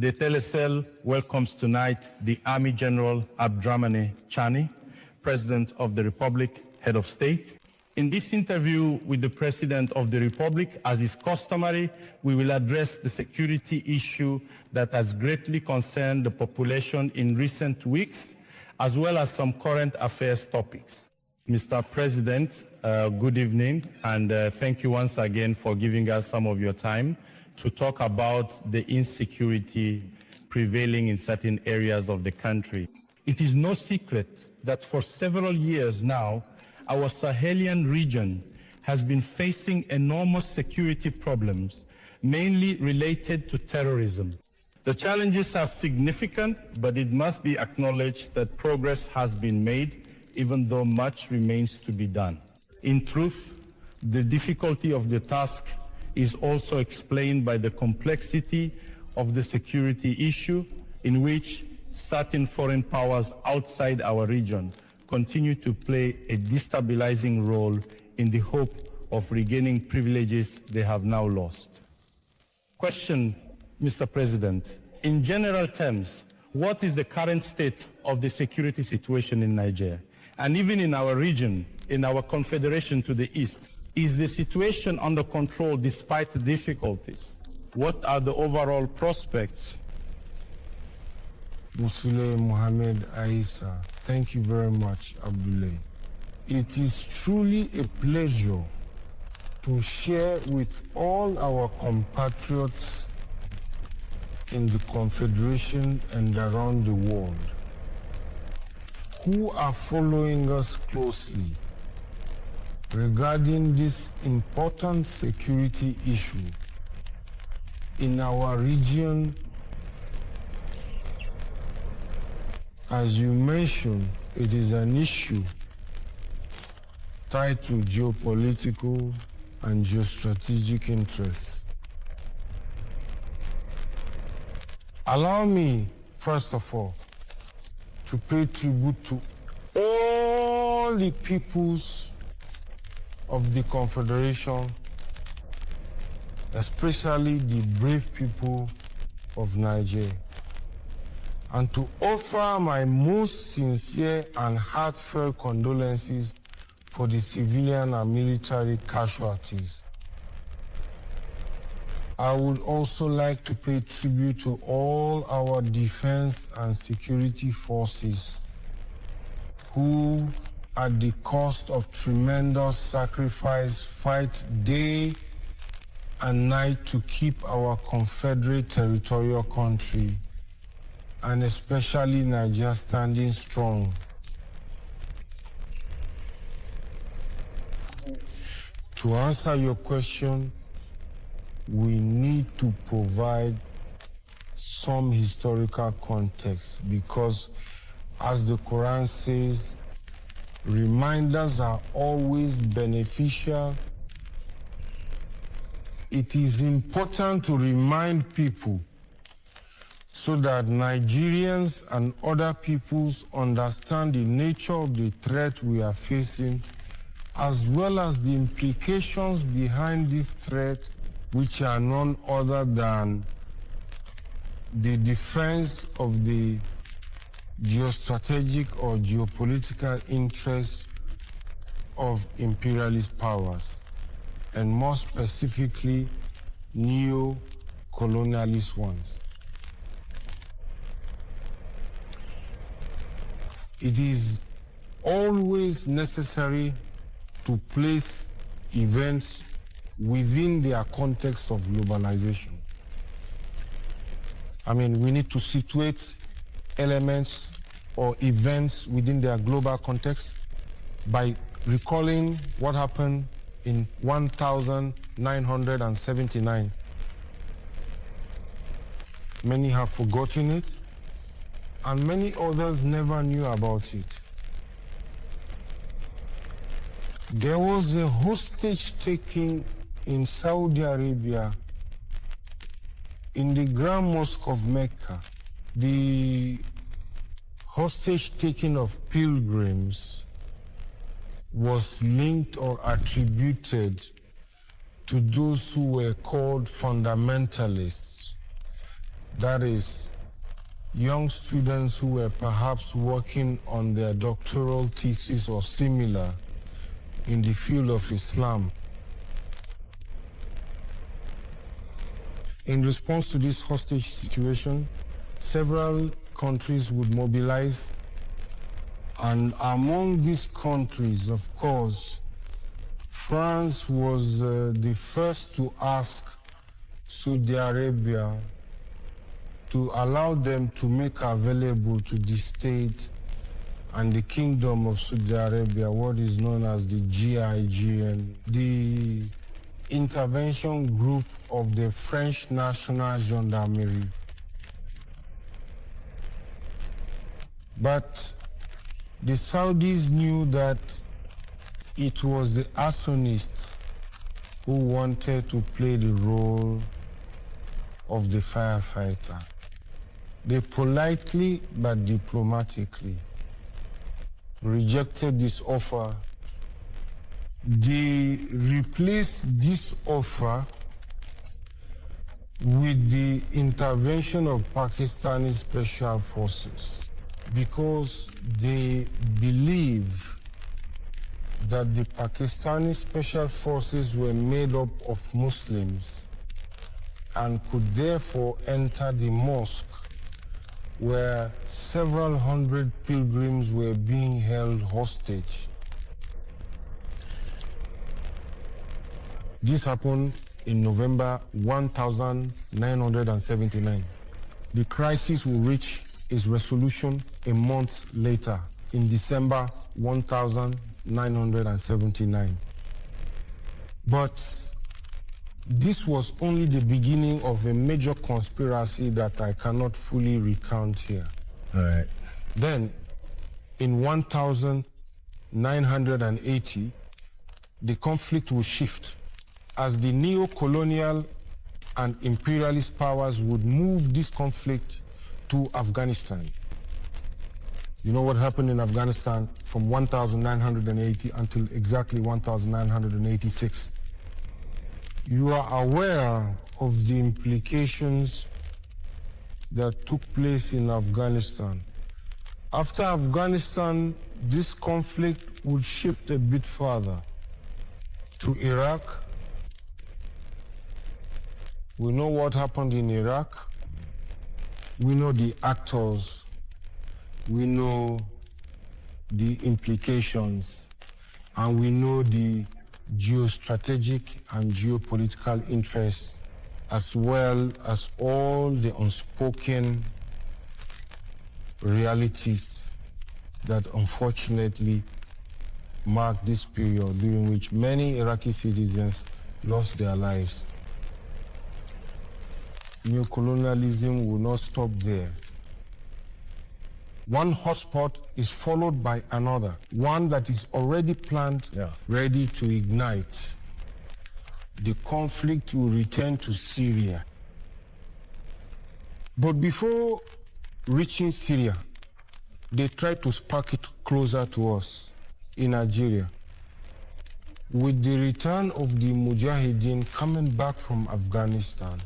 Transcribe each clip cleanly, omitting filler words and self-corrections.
The telecell welcomes tonight the Army General Abdourahamane Tiani, President of the Republic, Head of State. In this interview with the President of the Republic, as is customary, we will address the security issue that has greatly concerned the population in recent weeks, as well as some current affairs topics. Mr. President, good evening, and thank you once again for giving us some of your time to talk about the insecurity prevailing in certain areas of the country. It is no secret that for several years now, our Sahelian region has been facing enormous security problems, mainly related to terrorism. The challenges are significant, but it must be acknowledged that progress has been made, even though much remains to be done. In truth, the difficulty of the task is also explained by the complexity of the security issue, in which certain foreign powers outside our region continue to play a destabilizing role in the hope of regaining privileges they have now lost. Question, Mr. President. In general terms, what is the current state of the security situation in Niger? And even in our region, in our confederation to the east, is the situation under control despite the difficulties? What are the overall prospects? Musule Mohamed Aissa, thank you very much, Abdoulaye. It is truly a pleasure to share with all our compatriots in the Confederation and around the world who are following us closely regarding this important security issue in our region. As you mentioned, it is an issue tied to geopolitical and geostrategic interests. Allow me, first of all, to pay tribute to all the peoples of the Confederation, especially the brave people of Niger, and to offer my most sincere and heartfelt condolences for the civilian and military casualties. I would also like to pay tribute to all our defense and security forces who, at the cost of tremendous sacrifice, fight day and night to keep our Confederate territorial country, and especially Niger, standing strong. To answer your question, we need to provide some historical context because, as the Quran says, reminders are always beneficial. It is important to remind people so that Nigerians and other peoples understand the nature of the threat we are facing, as well as the implications behind this threat, which are none other than the defense of the geostrategic or geopolitical interests of imperialist powers, and more specifically, neo-colonialist ones. It is always necessary to place events within their context of globalization. I mean, we need to situate elements or events within their global context by recalling what happened in 1979. Many have forgotten it, and many others never knew about it. There was a hostage taking in Saudi Arabia, in the Grand Mosque of Mecca. The hostage taking of pilgrims was linked or attributed to those who were called fundamentalists. That is, young students who were perhaps working on their doctoral thesis or similar in the field of Islam. In response to this hostage situation, several countries would mobilize, and among these countries, of course, France was the first to ask Saudi Arabia to allow them to make available to the state and the Kingdom of Saudi Arabia what is known as the GIGN, the intervention group of the French National Gendarmerie. But the Saudis knew that it was the arsonists who wanted to play the role of the firefighter. They politely but diplomatically rejected this offer. They replaced this offer with the intervention of Pakistani special forces because they believe that the Pakistani special forces were made up of Muslims and could therefore enter the mosque where several hundred pilgrims were being held hostage. This happened in November 1979. The crisis will reach its resolution a month later, in December 1979. But this was only the beginning of a major conspiracy that I cannot fully recount here. All right. Then, in 1980, the conflict will shift as the neo-colonial and imperialist powers would move this conflict to Afghanistan. You know what happened in Afghanistan from 1980 until exactly 1986. You are aware of the implications that took place in Afghanistan. After Afghanistan, this conflict would shift a bit further to Iraq. We know what happened in Iraq. We know the actors. We know the implications. And we know the geostrategic and geopolitical interests, as well as all the unspoken realities that unfortunately mark this period during which many Iraqi citizens lost their lives. Neocolonialism will not stop there. One hotspot is followed by another, one that is already planned, ready to ignite. The conflict will return to Syria. But before reaching Syria, they tried to spark it closer to us in Nigeria. With the return of the Mujahideen coming back from Afghanistan.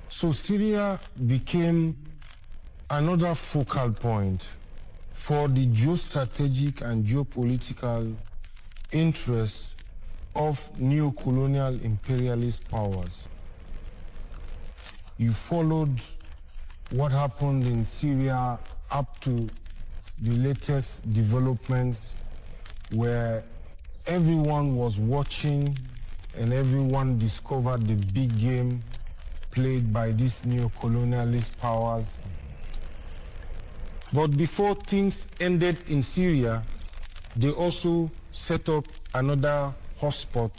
So Syria became another focal point for the geostrategic and geopolitical interests of neo-colonial imperialist powers. You followed what happened in Syria up to the latest developments where everyone was watching and everyone discovered the big game played by these neo-colonialist powers. But before things ended in Syria, they also set up another hotspot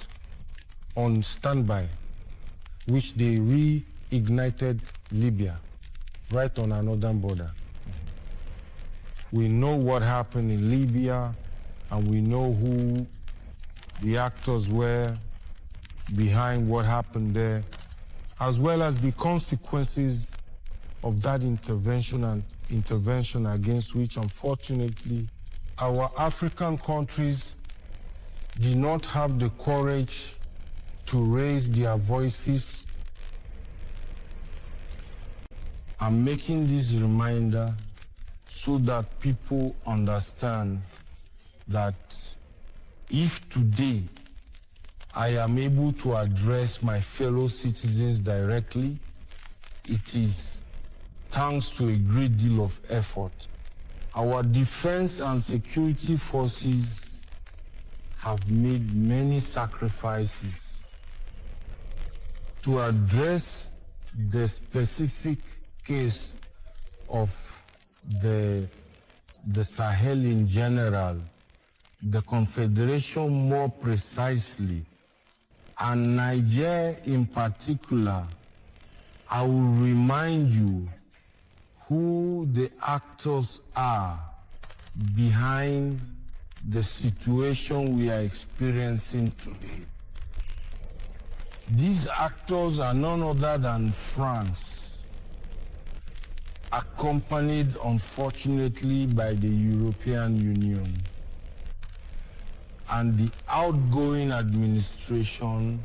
on standby, which they reignited Libya, right on our northern border. We know what happened in Libya, and we know who the actors were behind what happened there, as well as the consequences of that intervention against which, unfortunately, our African countries did not have the courage to raise their voices I'm making this reminder so that people understand that if today I am able to address my fellow citizens directly, it is thanks to a great deal of effort. Our defense and security forces have made many sacrifices to address the specific case of the Sahel in general, the Confederation more precisely, and Niger in particular. I will remind you who the actors are behind the situation we are experiencing today. These actors are none other than France, accompanied, unfortunately, by the European Union and the outgoing administration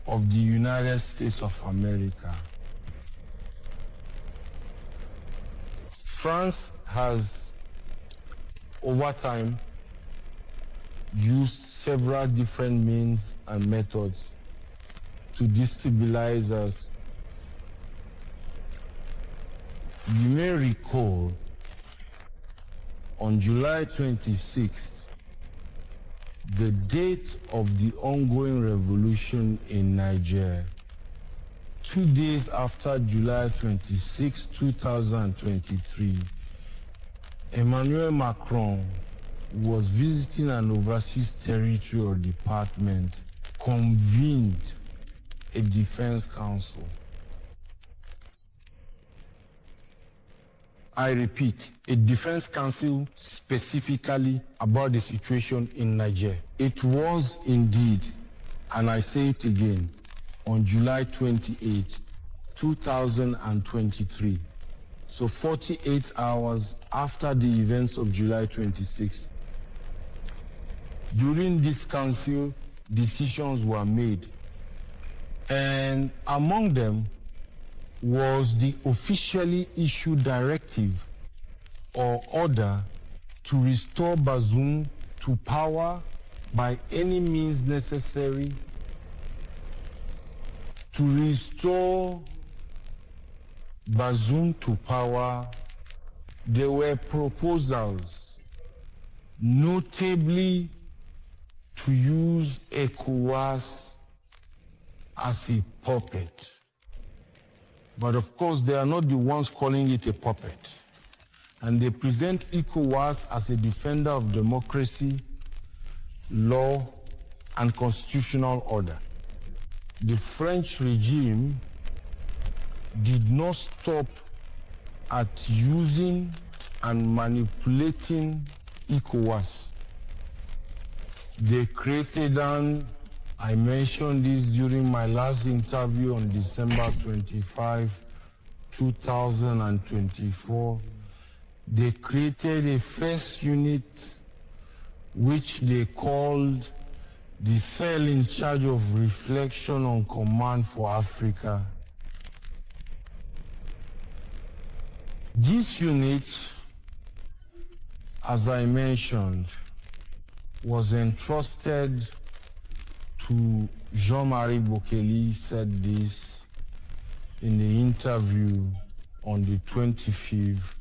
of the United States of America. France has, over time, used several different means and methods to destabilize us. You may recall, on July 26th, the date of the ongoing revolution in Niger, 2 days after July 26, 2023, Emmanuel Macron was visiting an overseas territorial department, convened a defense council. I repeat, a defense council specifically about the situation in Niger. It was indeed, and I say it again, on July 28, 2023. So 48 hours after the events of July 26. During this council, decisions were made. And among them was the officially issued directive or order to restore Bazoum to power by any means necessary. To restore Bazoum to power, there were proposals, notably to use ECOWAS as a puppet. But of course, they are not the ones calling it a puppet. And they present ECOWAS as a defender of democracy, law, and constitutional order. The French regime did not stop at using and manipulating ECOWAS. They created I mentioned this during my last interview on December 25, 2024. They created a first unit which they called the Cell in Charge of Reflection on Command for Africa. This unit, as I mentioned, was entrusted to Jean-Marie Bokele. Said this in the interview on the 25th,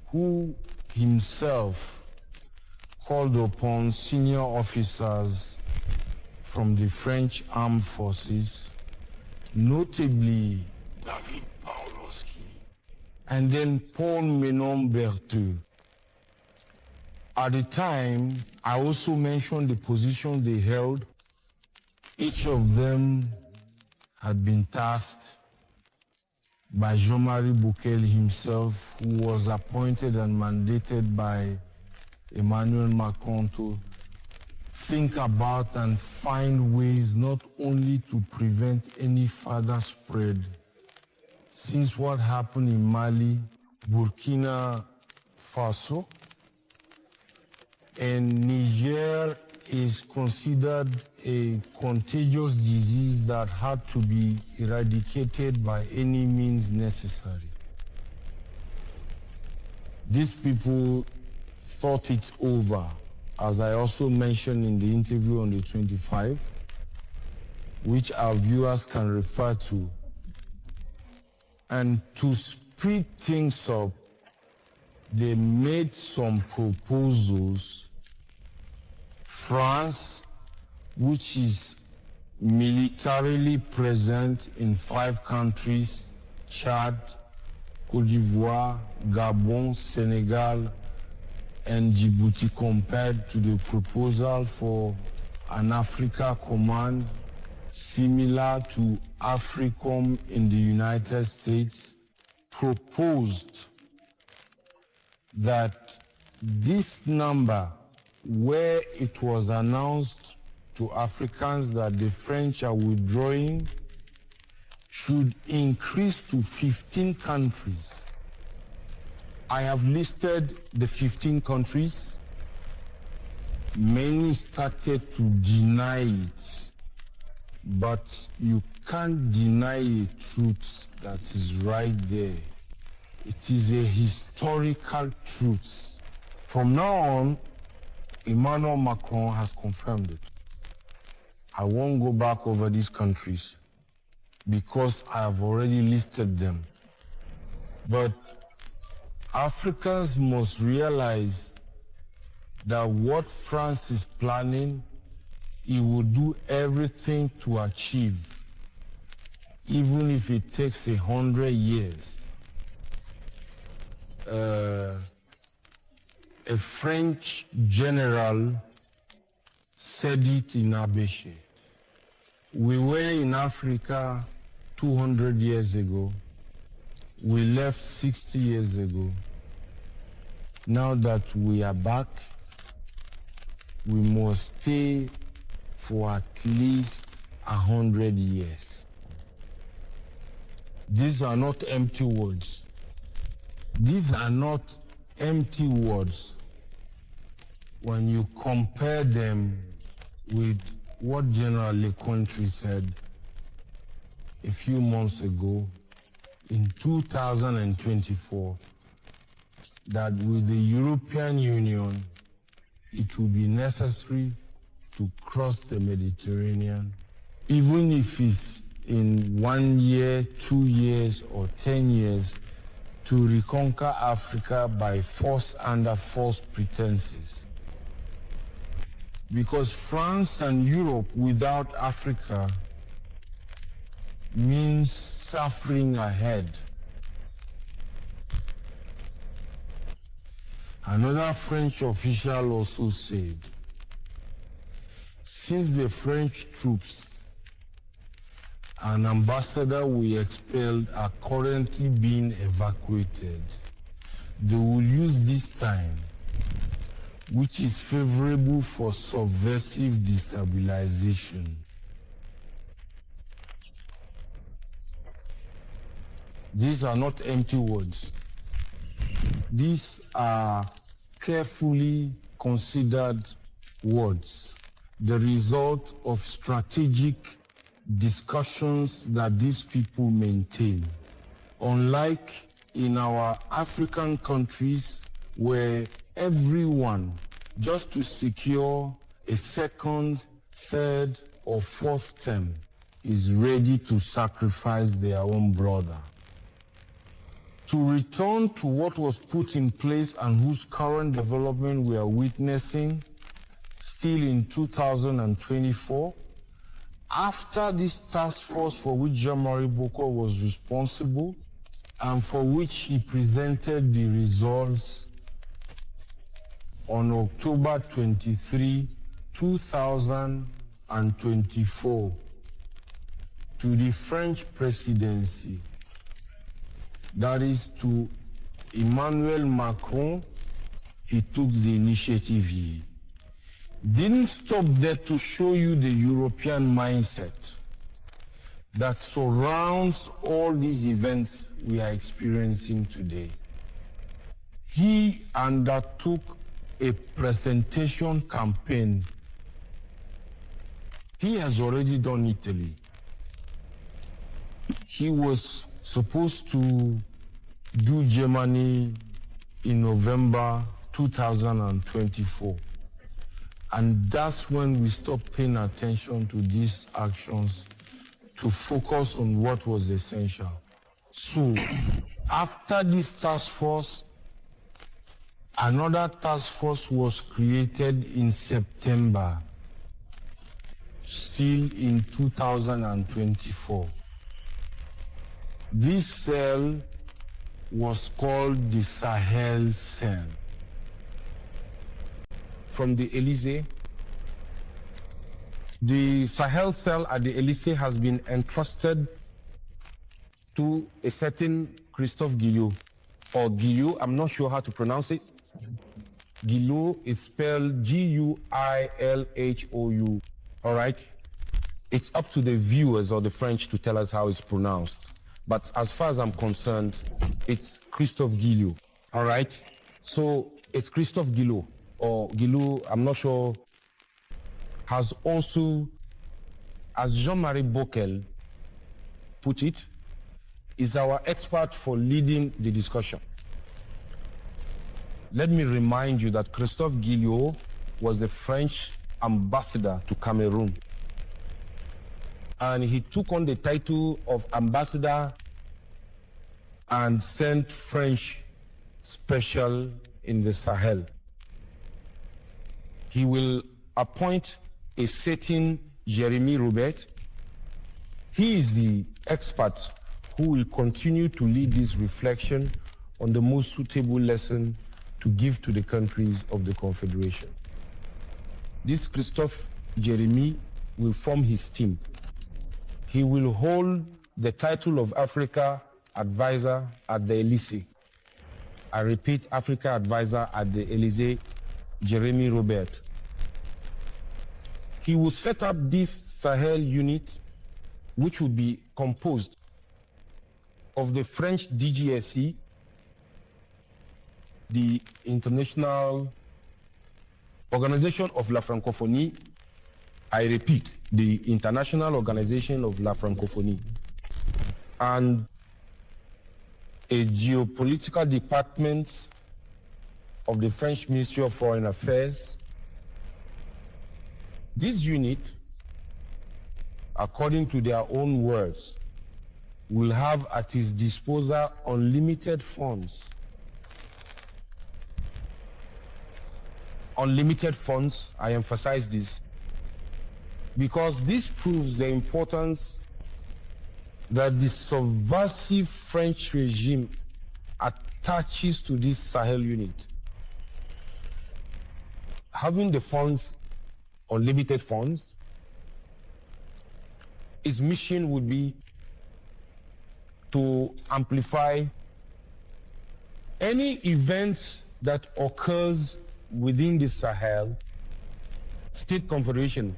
who himself called upon senior officers from the French armed forces, notably David Pawlowski, and then Paul Menon Berthoud. At the time, I also mentioned the position they held. Each of them had been tasked by Jean-Marie Bokele himself, who was appointed and mandated by Emmanuel Macron to think about and find ways not only to prevent any further spread, since what happened in Mali, Burkina Faso, and Niger is considered a contagious disease that had to be eradicated by any means necessary. These people thought it over, as I also mentioned in the interview on the 25th, which our viewers can refer to. And to speed things up, they made some proposals. France, which is militarily present in 5 countries, Chad, Côte d'Ivoire, Gabon, Senegal, and Djibouti, compared to the proposal for an Africa command similar to AFRICOM in the United States, proposed that this number, where it was announced to Africans that the French are withdrawing, should increase to 15 countries. I have listed the 15 countries. Many started to deny it, but you can't deny a truth that is right there. It is a historical truth. From now on, Emmanuel Macron has confirmed it. I won't go back over these countries because I have already listed them. But Africans must realize that what France is planning, it will do everything to achieve, even if it takes 100 years. A French general said it in Abéché. We were in Africa 200 years ago. We left 60 years ago. Now that we are back, we must stay for at least 100 years. These are not empty words. These are not empty words when you compare them with what General Lecointre said a few months ago in 2024, that with the European Union, it will be necessary to cross the Mediterranean, even if it's in 1 year, 2 years, or 10 years, to reconquer Africa by force under false pretenses. Because France and Europe without Africa means suffering ahead. Another French official also said, since the French troops and ambassador we expelled are currently being evacuated, they will use this time, which is favorable for subversive destabilization. These are not empty words. These are carefully considered words, the result of strategic discussions that these people maintain. Unlike in our African countries where everyone, just to secure a second, third, or fourth term, is ready to sacrifice their own brother. To return to what was put in place and whose current development we are witnessing still in 2024, after this task force for which Jean-Marie Bocco was responsible and for which he presented the results on October 23, 2024 to the French presidency, that is to Emmanuel Macron, he took the initiative here. Didn't stop there to show you the European mindset that surrounds all these events we are experiencing today. He undertook a presentation campaign He has already done Italy. He was supposed to do Germany in November 2024. And that's when we stopped paying attention to these actions to focus on what was essential. So, after this task force, another task force was created in September, still in 2024. This cell was called the Sahel cell. From the Elysee, the Sahel cell at the Elysee has been entrusted to a certain Christophe Guillot, or Guillot, I'm not sure how to pronounce it. Guillot is spelled G-U-I-L-H-O-U, all right? It's up to the viewers or the French to tell us how it's pronounced. But as far as I'm concerned, it's Christophe Guillot, all right? So it's Christophe Guillot, or Guillot, I'm not sure, has also, as Jean-Marie Bockel put it, is our expert for leading the discussion. Let me remind you that Christophe Guillot was the French ambassador to Cameroon. And he took on the title of ambassador and sent French special in the Sahel. He will appoint a certain Jeremy Robert. He is the expert who will continue to lead this reflection on the most suitable lesson to give to the countries of the Confederation. This Christophe Jeremy will form his team. He will hold the title of Africa Advisor at the Elysee. I repeat, Africa Advisor at the Elysee, Jeremy Robert. He will set up this Sahel unit, which will be composed of the French DGSE, the International Organization of la Francophonie, I repeat, the International Organization of la Francophonie, and a geopolitical department of the French Ministry of Foreign Affairs. This unit, according to their own words, will have at its disposal unlimited funds. Unlimited funds, I emphasize this, because this proves the importance that the subversive French regime attaches to this Sahel unit. Having the funds, unlimited funds, its mission would be to amplify any event that occurs within the Sahel State Confederation,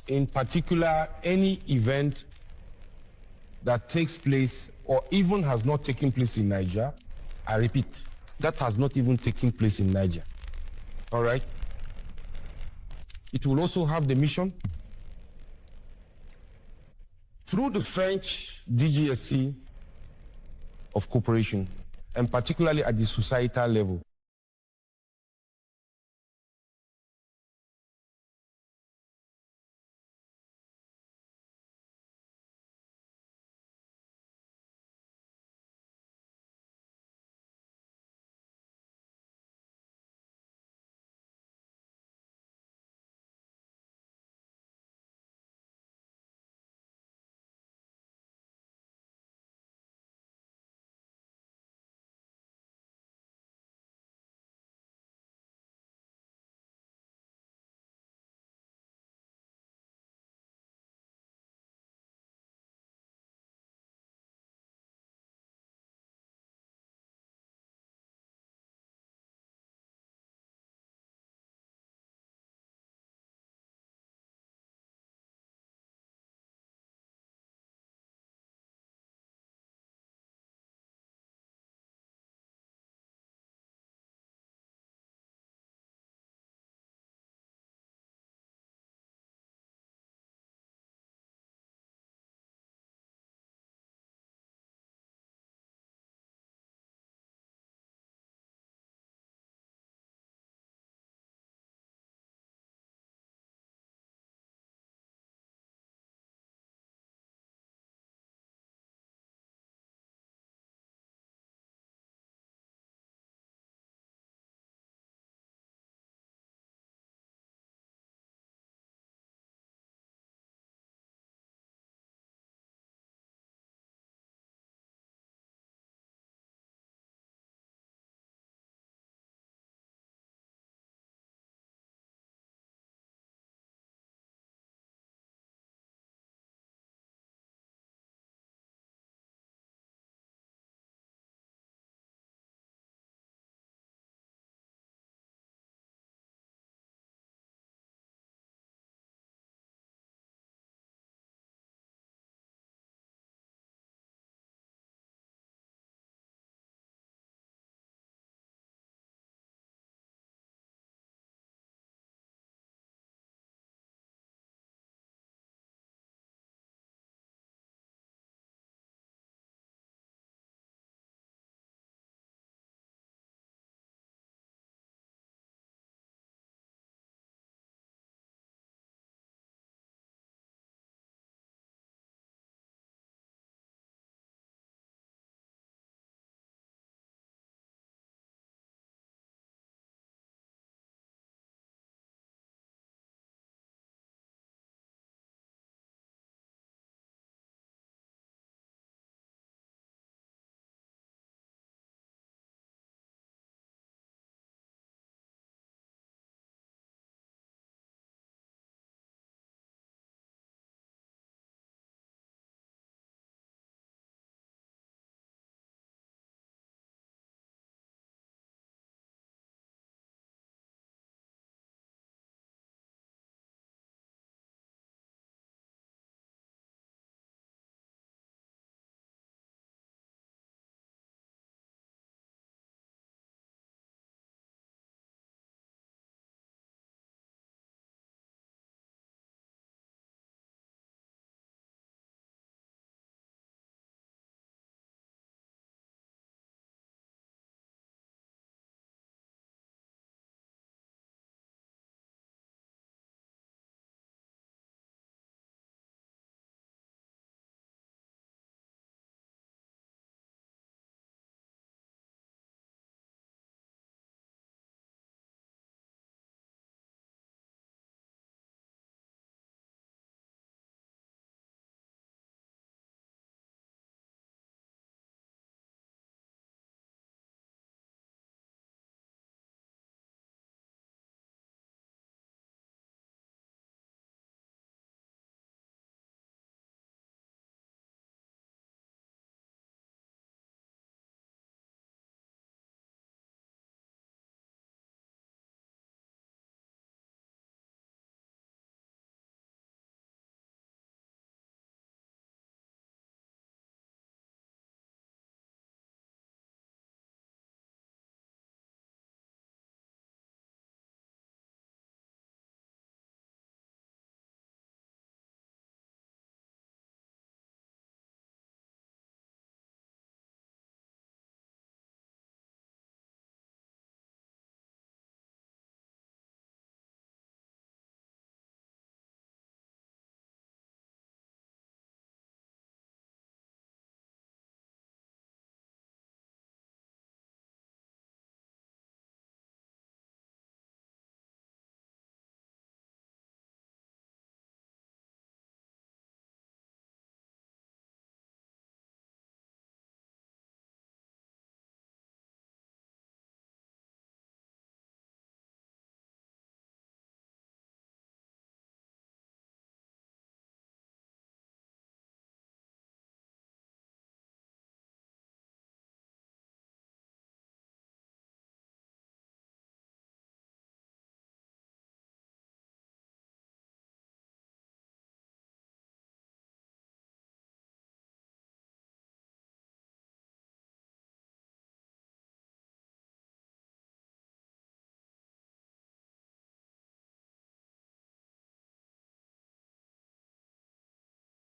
in particular any event that takes place or even has not taken place in Niger. I repeat, that has not even taken place in Niger. All right? It will also have the mission through the French DGSE of cooperation, and particularly at the societal level,